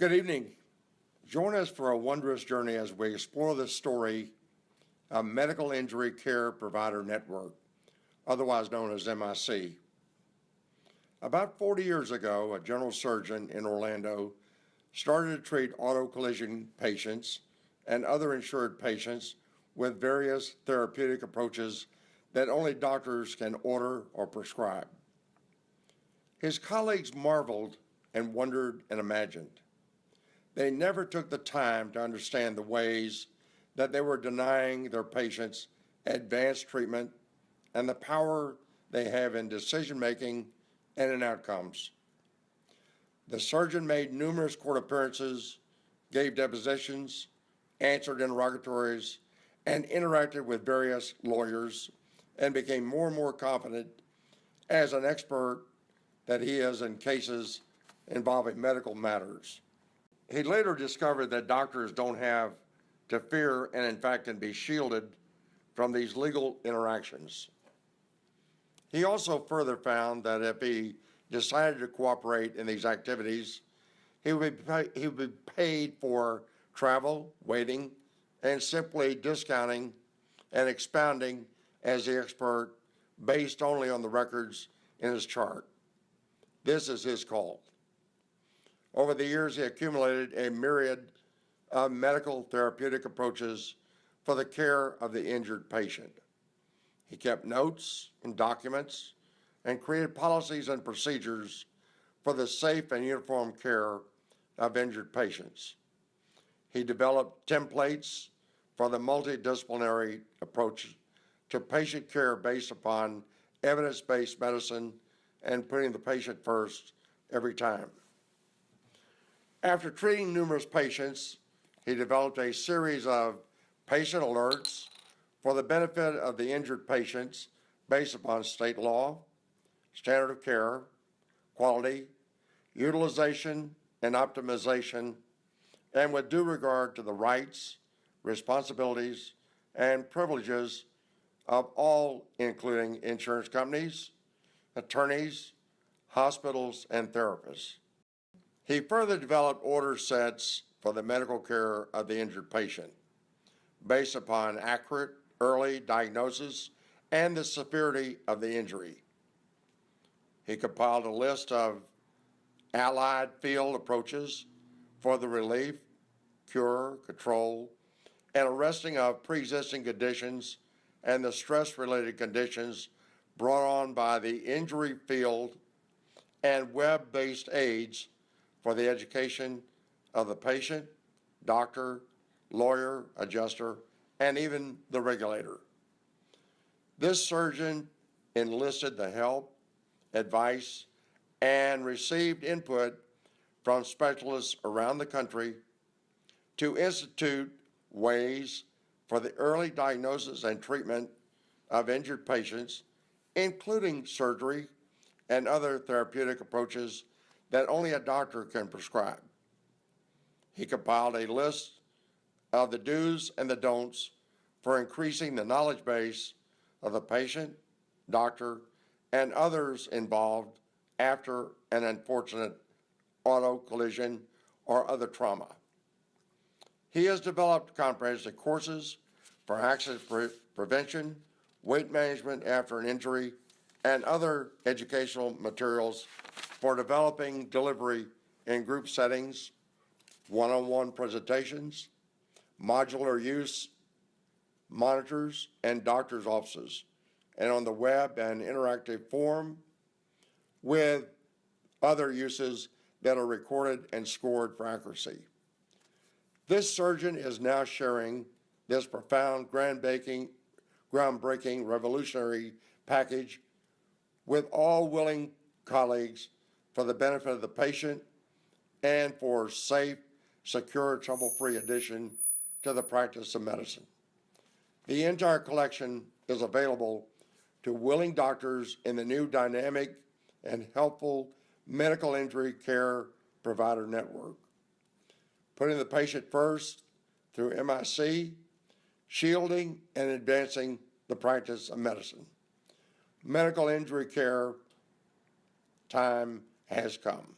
Good evening. Join us for a wondrous journey as we explore the story of Medical Injury Care Provider Network, otherwise known as MIC. About 40 years ago, a general surgeon in Orlando started to treat auto collision patients and other insured patients with various therapeutic approaches that only doctors can order or prescribe. His colleagues marveled and wondered and imagined. They never took the time to understand the ways that they were denying their patients advanced treatment and the power they have in decision-making and in outcomes. The surgeon made numerous court appearances, gave depositions, answered interrogatories, and interacted with various lawyers, and became more and more confident as an expert that he is in cases involving medical matters. He later discovered that doctors don't have to fear and in fact can be shielded from these legal interactions. He also further found that if he decided to cooperate in these activities, he would be paid for travel, waiting, and simply discounting and expounding as the expert based only on the records in his chart. This is his call. Over the years, he accumulated a myriad of medical therapeutic approaches for the care of the injured patient. He kept notes and documents and created policies and procedures for the safe and uniform care of injured patients. He developed templates for the multidisciplinary approach to patient care based upon evidence-based medicine and putting the patient first every time. After treating numerous patients, he developed a series of patient alerts for the benefit of the injured patients based upon state law, standard of care, quality, utilization, and optimization, and with due regard to the rights, responsibilities, and privileges of all, including insurance companies, attorneys, hospitals, and therapists. He further developed order sets for the medical care of the injured patient based upon accurate early diagnosis and the severity of the injury. He compiled a list of allied field approaches for the relief, cure, control, and arresting of pre-existing conditions and the stress-related conditions brought on by the injury field and web-based aids for the education of the patient, doctor, lawyer, adjuster, and even the regulator. This surgeon enlisted the help, advice, and received input from specialists around the country to institute ways for the early diagnosis and treatment of injured patients, including surgery and other therapeutic approaches that only a doctor can prescribe. He compiled a list of the do's and the don'ts for increasing the knowledge base of the patient, doctor, and others involved after an unfortunate auto collision or other trauma. He has developed comprehensive courses for accident prevention, weight management after an injury, and other educational materials for developing delivery in group settings, one-on-one presentations, modular use monitors, and doctor's offices, and on the web and interactive form with other uses that are recorded and scored for accuracy. This surgeon is now sharing this profound, groundbreaking, revolutionary package with all willing colleagues for the benefit of the patient and for safe, secure, trouble-free addition to the practice of medicine. The entire collection is available to willing doctors in the new dynamic and helpful Medical Injury Care Provider Network. Putting the patient first through MIC, shielding and advancing the practice of medicine. Medical injury care time has come.